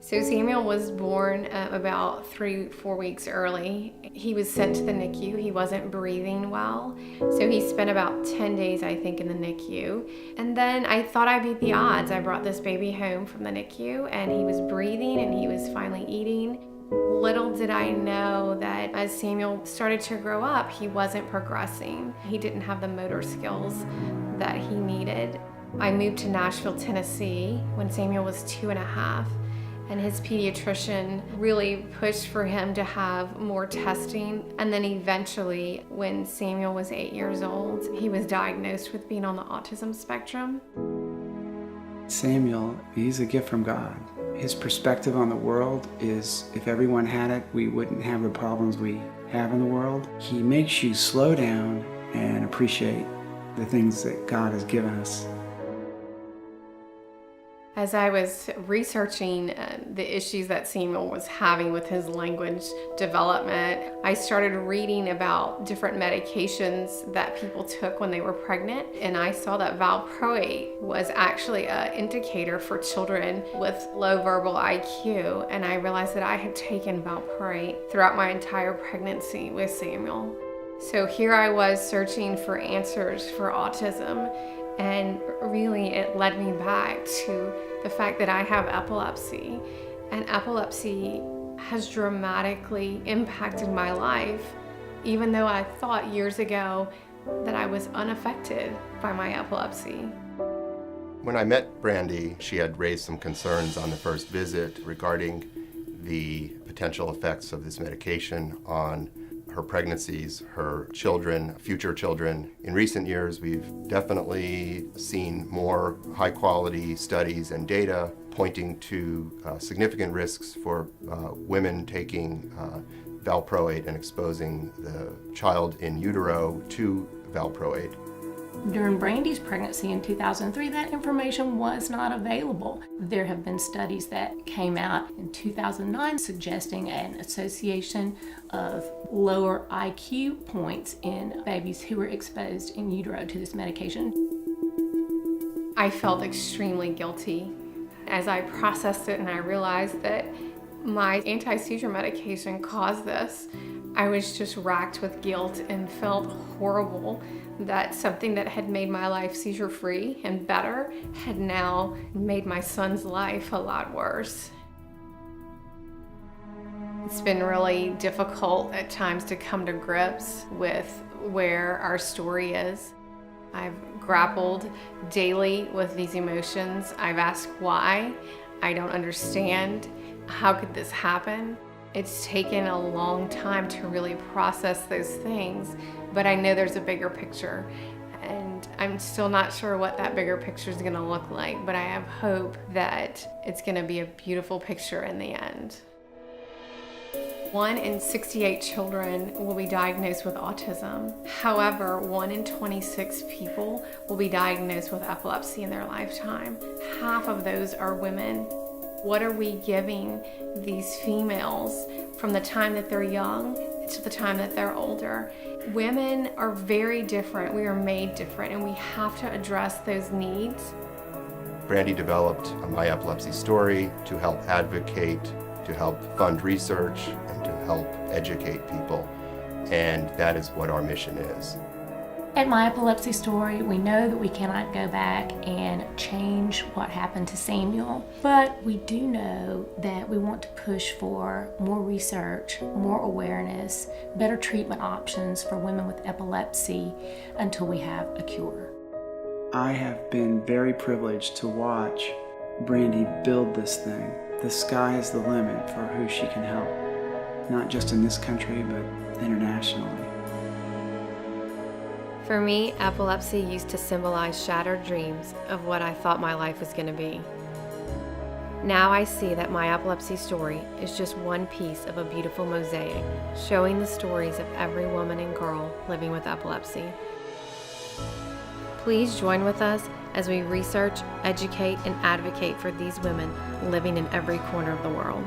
So Samuel was born about 3-4 weeks early. He was sent to the NICU. He wasn't breathing well. So he spent about 10 days, I think, in the NICU. And then I thought I beat the odds. I brought this baby home from the NICU and he was breathing and he was finally eating. Little did I know that as Samuel started to grow up, he wasn't progressing. He didn't have the motor skills that he needed. I moved to Nashville, Tennessee when Samuel was 2.5. And his pediatrician really pushed for him to have more testing. And then eventually, when Samuel was 8 years old, he was diagnosed with being on the autism spectrum. Samuel, he's a gift from God. His perspective on the world is, if everyone had it, we wouldn't have the problems we have in the world. He makes you slow down and appreciate the things that God has given us. As I was researching the issues that Samuel was having with his language development, I started reading about different medications that people took when they were pregnant, and I saw that valproate was actually an indicator for children with low verbal IQ, and I realized that I had taken valproate throughout my entire pregnancy with Samuel. So here I was searching for answers for autism, and really it led me back to the fact that I have epilepsy, and epilepsy has dramatically impacted my life, even though I thought years ago that I was unaffected by my epilepsy. When I met Brandy, she had raised some concerns on the first visit regarding the potential effects of this medication on her pregnancies, her children, future children. In recent years, we've definitely seen more high-quality studies and data pointing to significant risks for women taking valproate and exposing the child in utero to valproate. During Brandy's pregnancy in 2003, that information was not available. There have been studies that came out in 2009 suggesting an association of lower IQ points in babies who were exposed in utero to this medication. I felt extremely guilty as I processed it, and I realized that my anti-seizure medication caused this. I was just racked with guilt and felt horrible that something that had made my life seizure-free and better had now made my son's life a lot worse. It's been really difficult at times to come to grips with where our story is. I've grappled daily with these emotions. I've asked why. I don't understand. How could this happen? It's taken a long time to really process those things, but I know there's a bigger picture, and I'm still not sure what that bigger picture is going to look like, but I have hope that it's going to be a beautiful picture in the end. 1 in 68 children will be diagnosed with autism. However, 1 in 26 people will be diagnosed with epilepsy in their lifetime. Half of those are women. What are we giving these females from the time that they're young to the time that they're older? Women are very different. We are made different, and we have to address those needs. Brandy developed a My Epilepsy Story to help advocate, to help fund research, and to help educate people. And that is what our mission is. At My Epilepsy Story, we know that we cannot go back and change what happened to Samuel, but we do know that we want to push for more research, more awareness, better treatment options for women with epilepsy until we have a cure. I have been very privileged to watch Brandy build this thing. The sky is the limit for who she can help, not just in this country, but internationally. For me, epilepsy used to symbolize shattered dreams of what I thought my life was going to be. Now I see that My Epilepsy Story is just one piece of a beautiful mosaic, showing the stories of every woman and girl living with epilepsy. Please join with us as we research, educate, and advocate for these women living in every corner of the world.